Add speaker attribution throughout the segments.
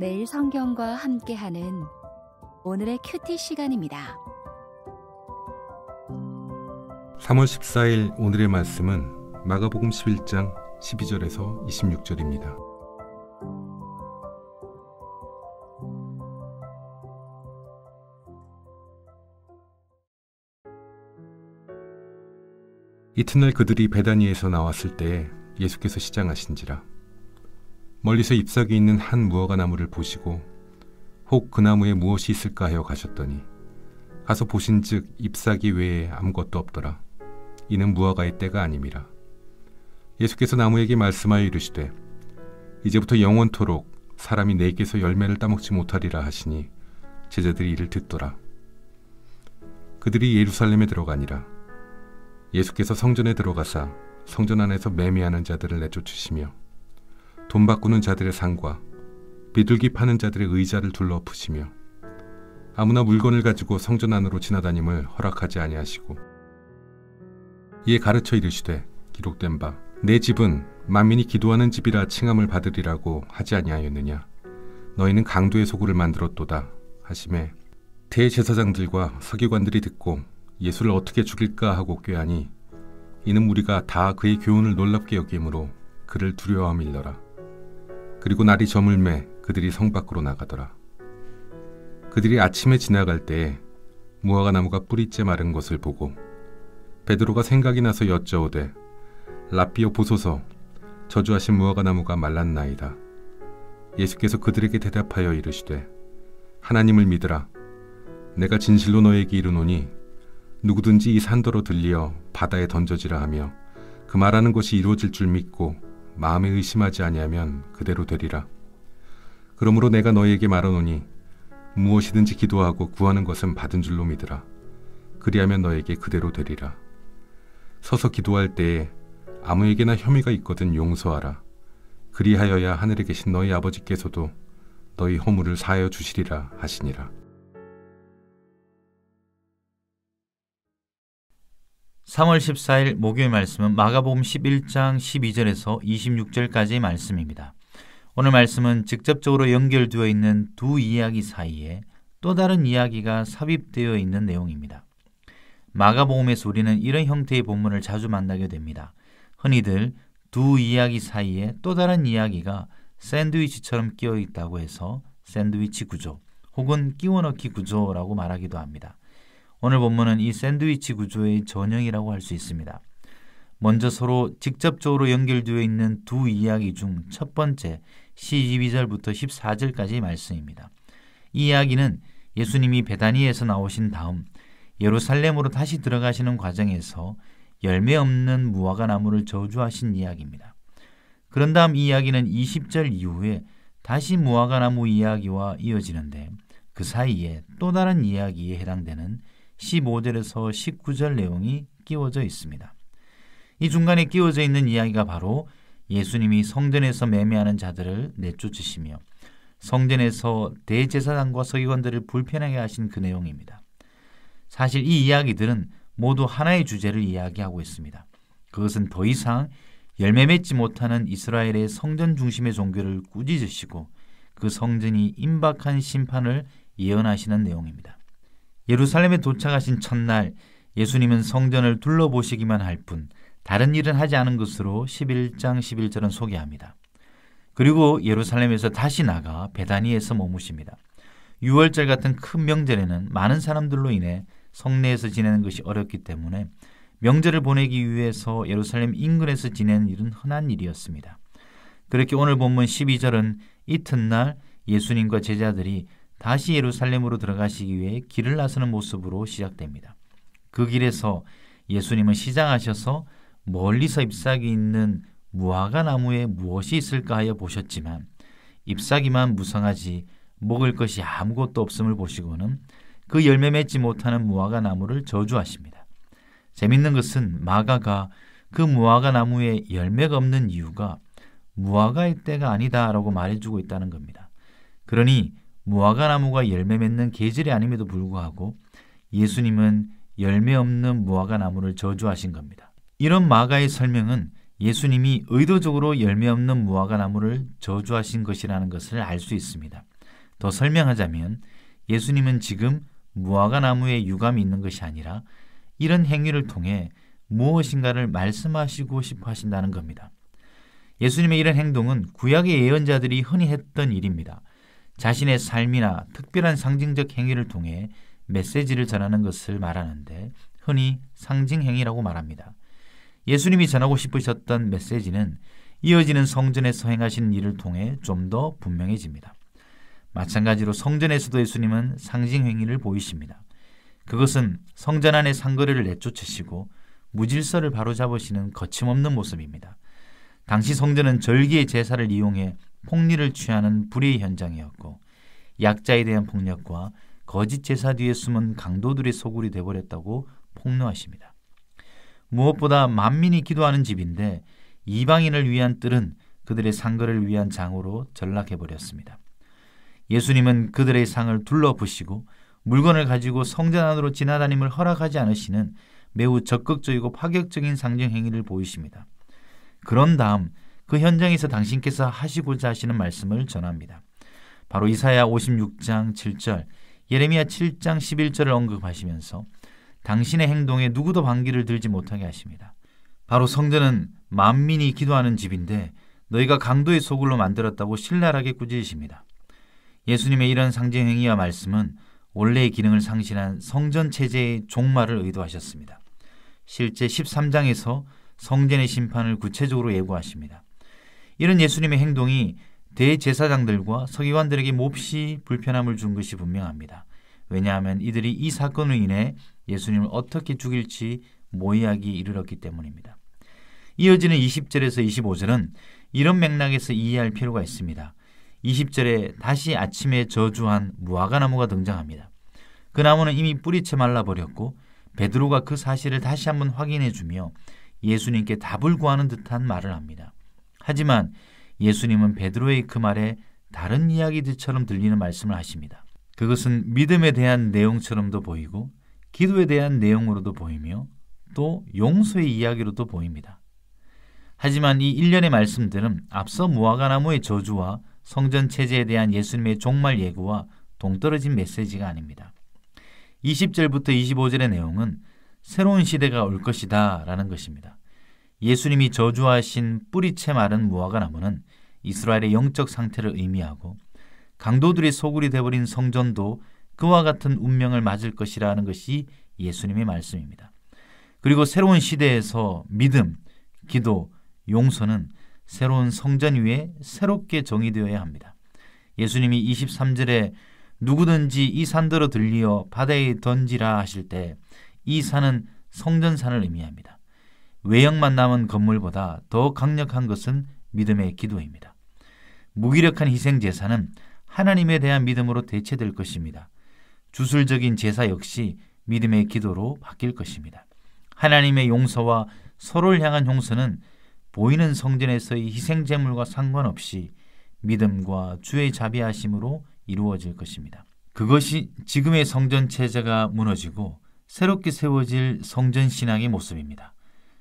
Speaker 1: 매일 성경과 함께하는 오늘의 큐티 시간입니다.
Speaker 2: 3월 14일 오늘의 말씀은 마가복음 11장 12절에서 26절입니다. 이튿날 그들이 베다니에서 나왔을 때에 예수께서 시장하신지라. 멀리서 잎사귀 있는 한 무화과 나무를 보시고 혹 그 나무에 무엇이 있을까 하여 가셨더니 가서 보신즉 잎사귀 외에 아무것도 없더라. 이는 무화과의 때가 아님이라. 예수께서 나무에게 말씀하여 이르시되 이제부터 영원토록 사람이 내게서 열매를 따먹지 못하리라 하시니 제자들이 이를 듣더라. 그들이 예루살렘에 들어가니라. 예수께서 성전에 들어가사 성전 안에서 매매하는 자들을 내쫓으시며 돈 바꾸는 자들의 상과 비둘기 파는 자들의 의자를 둘러엎으시며 아무나 물건을 가지고 성전 안으로 지나다님을 허락하지 아니하시고 이에 가르쳐 이르시되 기록된 바 내 집은 만민이 기도하는 집이라 칭함을 받으리라고 하지 아니하였느냐. 너희는 강도의 소굴을 만들었도다 하시매 대제사장들과 서기관들이 듣고 예수를 어떻게 죽일까 하고 꾀하니 이는 무리가 다 그의 교훈을 놀랍게 여기므로 그를 두려워함일러라. 그리고 날이 저물매 그들이 성 밖으로 나가더라. 그들이 아침에 지나갈 때에 무화과 나무가 뿌리째 마른 것을 보고 베드로가 생각이 나서 여짜오되 라삐여 보소서, 저주하신 무화과 나무가 말랐나이다. 예수께서 그들에게 대답하여 이르시되 하나님을 믿으라. 내가 진실로 너에게 이르노니 누구든지 이 산더러 들리어 바다에 던져지라 하며 그 말하는 것이 이루어질 줄 믿고 마음에 의심하지 아니하면 그대로 되리라. 그러므로 내가 너희에게 말하노니 무엇이든지 기도하고 구하는 것은 받은 줄로 믿으라. 그리하면 너에게 그대로 되리라. 서서 기도할 때에 아무에게나 혐의가 있거든 용서하라. 그리하여야 하늘에 계신 너희 아버지께서도 너희 허물을 사하여 주시리라 하시니라.
Speaker 3: 3월 14일 목요일 말씀은 마가복음 11장 12절에서 26절까지의 말씀입니다. 오늘 말씀은 직접적으로 연결되어 있는 두 이야기 사이에 또 다른 이야기가 삽입되어 있는 내용입니다. 마가복음에서 우리는 이런 형태의 본문을 자주 만나게 됩니다. 흔히들 두 이야기 사이에 또 다른 이야기가 샌드위치처럼 끼어 있다고 해서 샌드위치 구조 혹은 끼워넣기 구조라고 말하기도 합니다. 오늘 본문은 이 샌드위치 구조의 전형이라고 할 수 있습니다. 먼저 서로 직접적으로 연결되어 있는 두 이야기 중 첫 번째 12절부터 14절까지의 말씀입니다. 이 이야기는 예수님이 베다니에서 나오신 다음 예루살렘으로 다시 들어가시는 과정에서 열매 없는 무화과 나무를 저주하신 이야기입니다. 그런 다음 이 이야기는 20절 이후에 다시 무화과 나무 이야기와 이어지는데 그 사이에 또 다른 이야기에 해당되는 15절에서 19절 내용이 끼워져 있습니다. 이 중간에 끼워져 있는 이야기가 바로 예수님이 성전에서 매매하는 자들을 내쫓으시며 성전에서 대제사장과 서기관들을 불편하게 하신 그 내용입니다. 사실 이 이야기들은 모두 하나의 주제를 이야기하고 있습니다. 그것은 더 이상 열매 맺지 못하는 이스라엘의 성전 중심의 종교를 꾸짖으시고 그 성전이 임박한 심판을 예언하시는 내용입니다. 예루살렘에 도착하신 첫날 예수님은 성전을 둘러보시기만 할 뿐 다른 일은 하지 않은 것으로 11장 11절은 소개합니다. 그리고 예루살렘에서 다시 나가 베다니에서 머무십니다. 유월절 같은 큰 명절에는 많은 사람들로 인해 성내에서 지내는 것이 어렵기 때문에 명절을 보내기 위해서 예루살렘 인근에서 지내는 일은 흔한 일이었습니다. 그렇게 오늘 본문 12절은 이튿날 예수님과 제자들이 다시 예루살렘으로 들어가시기 위해 길을 나서는 모습으로 시작됩니다. 그 길에서 예수님은 시장하셔서 멀리서 잎사귀 있는 무화과 나무에 무엇이 있을까 하여 보셨지만 잎사귀만 무성하지 먹을 것이 아무것도 없음을 보시고는 그 열매 맺지 못하는 무화과 나무를 저주하십니다. 재밌는 것은 마가가 그 무화과 나무에 열매가 없는 이유가 무화과의 때가 아니다라고 말해주고 있다는 겁니다. 그러니 무화과 나무가 열매 맺는 계절이 아님에도 불구하고 예수님은 열매 없는 무화과 나무를 저주하신 겁니다. 이런 마가의 설명은 예수님이 의도적으로 열매 없는 무화과 나무를 저주하신 것이라는 것을 알 수 있습니다. 더 설명하자면 예수님은 지금 무화과 나무에 유감이 있는 것이 아니라 이런 행위를 통해 무엇인가를 말씀하시고 싶어 하신다는 겁니다. 예수님의 이런 행동은 구약의 예언자들이 흔히 했던 일입니다. 자신의 삶이나 특별한 상징적 행위를 통해 메시지를 전하는 것을 말하는데 흔히 상징행위라고 말합니다. 예수님이 전하고 싶으셨던 메시지는 이어지는 성전에서 행하시는 일을 통해 좀 더 분명해집니다. 마찬가지로 성전에서도 예수님은 상징행위를 보이십니다. 그것은 성전 안의 상거래를 내쫓으시고 무질서를 바로잡으시는 거침없는 모습입니다. 당시 성전은 절기의 제사를 이용해 폭리를 취하는 불의의 현장이었고 약자에 대한 폭력과 거짓 제사 뒤에 숨은 강도들의 소굴이 되어버렸다고 폭로하십니다. 무엇보다 만민이 기도하는 집인데 이방인을 위한 뜰은 그들의 상거래를 위한 장으로 전락해버렸습니다. 예수님은 그들의 상을 둘러부시고 물건을 가지고 성전 안으로 지나다님을 허락하지 않으시는 매우 적극적이고 파격적인 상징 행위를 보이십니다. 그런 다음 그 현장에서 당신께서 하시고자 하시는 말씀을 전합니다. 바로 이사야 56장 7절, 예레미야 7장 11절을 언급하시면서 당신의 행동에 누구도 반기를 들지 못하게 하십니다. 바로 성전은 만민이 기도하는 집인데 너희가 강도의 소굴로 만들었다고 신랄하게 꾸짖으십니다. 예수님의 이런 상징 행위와 말씀은 원래의 기능을 상실한 성전 체제의 종말을 의도하셨습니다. 실제 13장에서 성전의 심판을 구체적으로 예고하십니다. 이런 예수님의 행동이 대제사장들과 서기관들에게 몹시 불편함을 준 것이 분명합니다. 왜냐하면 이들이 이 사건으로 인해 예수님을 어떻게 죽일지 모의하기에 이르렀기 때문입니다. 이어지는 20절에서 25절은 이런 맥락에서 이해할 필요가 있습니다. 20절에 다시 아침에 저주한 무화과 나무가 등장합니다. 그 나무는 이미 뿌리채 말라버렸고 베드로가 그 사실을 다시 한번 확인해주며 예수님께 답을 구하는 듯한 말을 합니다. 하지만 예수님은 베드로의 그 말에 다른 이야기들처럼 들리는 말씀을 하십니다. 그것은 믿음에 대한 내용처럼도 보이고 기도에 대한 내용으로도 보이며 또 용서의 이야기로도 보입니다. 하지만 이 일련의 말씀들은 앞서 무화과 나무의 저주와 성전 체제에 대한 예수님의 종말 예고와 동떨어진 메시지가 아닙니다. 20절부터 25절의 내용은 새로운 시대가 올 것이다 라는 것입니다. 예수님이 저주하신 뿌리채 마른 무화과 나무는 이스라엘의 영적 상태를 의미하고 강도들의 소굴이 되어버린 성전도 그와 같은 운명을 맞을 것이라는 것이 예수님의 말씀입니다. 그리고 새로운 시대에서 믿음, 기도, 용서는 새로운 성전 위에 새롭게 정의되어야 합니다. 예수님이 23절에 누구든지 이 산더러 들리어 바다에 던지라 하실 때 이 산은 성전산을 의미합니다. 외형만 남은 건물보다 더 강력한 것은 믿음의 기도입니다. 무기력한 희생제사는 하나님에 대한 믿음으로 대체될 것입니다. 주술적인 제사 역시 믿음의 기도로 바뀔 것입니다. 하나님의 용서와 서로를 향한 용서는 보이는 성전에서의 희생제물과 상관없이 믿음과 주의 자비하심으로 이루어질 것입니다. 그것이 지금의 성전 체제가 무너지고 새롭게 세워질 성전 신앙의 모습입니다.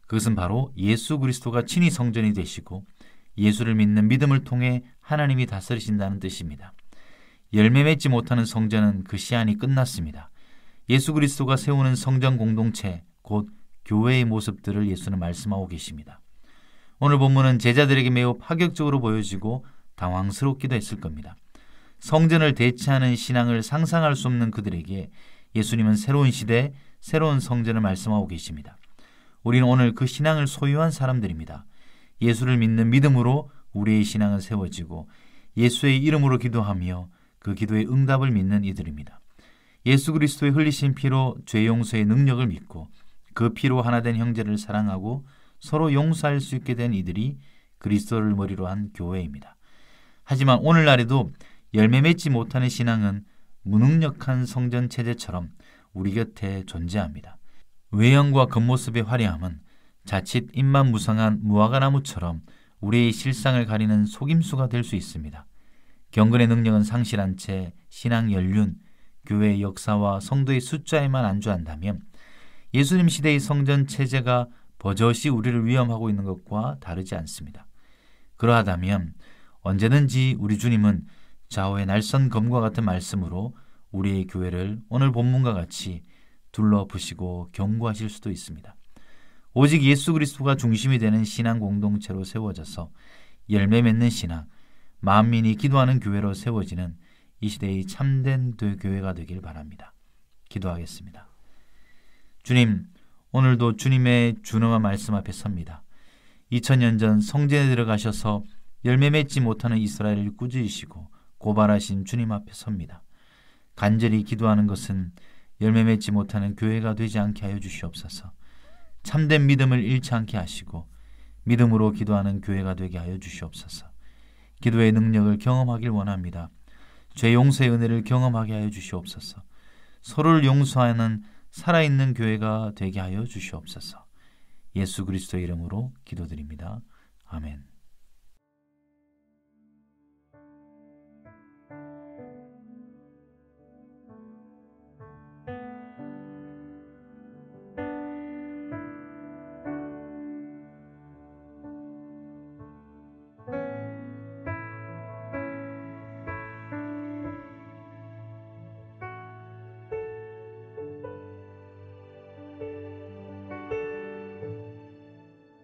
Speaker 3: 그것은 바로 예수 그리스도가 친히 성전이 되시고 예수를 믿는 믿음을 통해 하나님이 다스리신다는 뜻입니다. 열매 맺지 못하는 성전은 그 시한이 끝났습니다. 예수 그리스도가 세우는 성전 공동체, 곧 교회의 모습들을 예수는 말씀하고 계십니다. 오늘 본문은 제자들에게 매우 파격적으로 보여지고 당황스럽기도 했을 겁니다. 성전을 대체하는 신앙을 상상할 수 없는 그들에게 예수님은 새로운 시대, 새로운 성전을 말씀하고 계십니다. 우리는 오늘 그 신앙을 소유한 사람들입니다. 예수를 믿는 믿음으로 우리의 신앙은 세워지고 예수의 이름으로 기도하며 그 기도의 응답을 믿는 이들입니다. 예수 그리스도의 흘리신 피로 죄 용서의 능력을 믿고 그 피로 하나 된 형제를 사랑하고 서로 용서할 수 있게 된 이들이 그리스도를 머리로 한 교회입니다. 하지만 오늘날에도 열매 맺지 못하는 신앙은 무능력한 성전 체제처럼 우리 곁에 존재합니다. 외형과 겉모습의 화려함은 자칫 입만 무성한 무화과 나무처럼 우리의 실상을 가리는 속임수가 될 수 있습니다. 경건의 능력은 상실한 채 신앙 연륜, 교회의 역사와 성도의 숫자에만 안주한다면 예수님 시대의 성전 체제가 버젓이 우리를 위험하고 있는 것과 다르지 않습니다. 그러하다면 언제든지 우리 주님은 좌우의 날선 검과 같은 말씀으로 우리의 교회를 오늘 본문과 같이 둘러부시고 경고하실 수도 있습니다. 오직 예수 그리스도가 중심이 되는 신앙 공동체로 세워져서 열매 맺는 신앙, 만민이 기도하는 교회로 세워지는 이 시대의 참된 교회가 되길 바랍니다. 기도하겠습니다. 주님, 오늘도 주님의 준엄한 말씀 앞에 섭니다. 2000년 전 성전에 들어가셔서 열매 맺지 못하는 이스라엘을 꾸짖으시고 고발하신 주님 앞에 섭니다. 간절히 기도하는 것은 열매 맺지 못하는 교회가 되지 않게 하여 주시옵소서. 참된 믿음을 잃지 않게 하시고 믿음으로 기도하는 교회가 되게 하여 주시옵소서. 기도의 능력을 경험하길 원합니다. 죄 용서의 은혜를 경험하게 하여 주시옵소서. 서로를 용서하는 살아있는 교회가 되게 하여 주시옵소서. 예수 그리스도의 이름으로 기도드립니다. 아멘.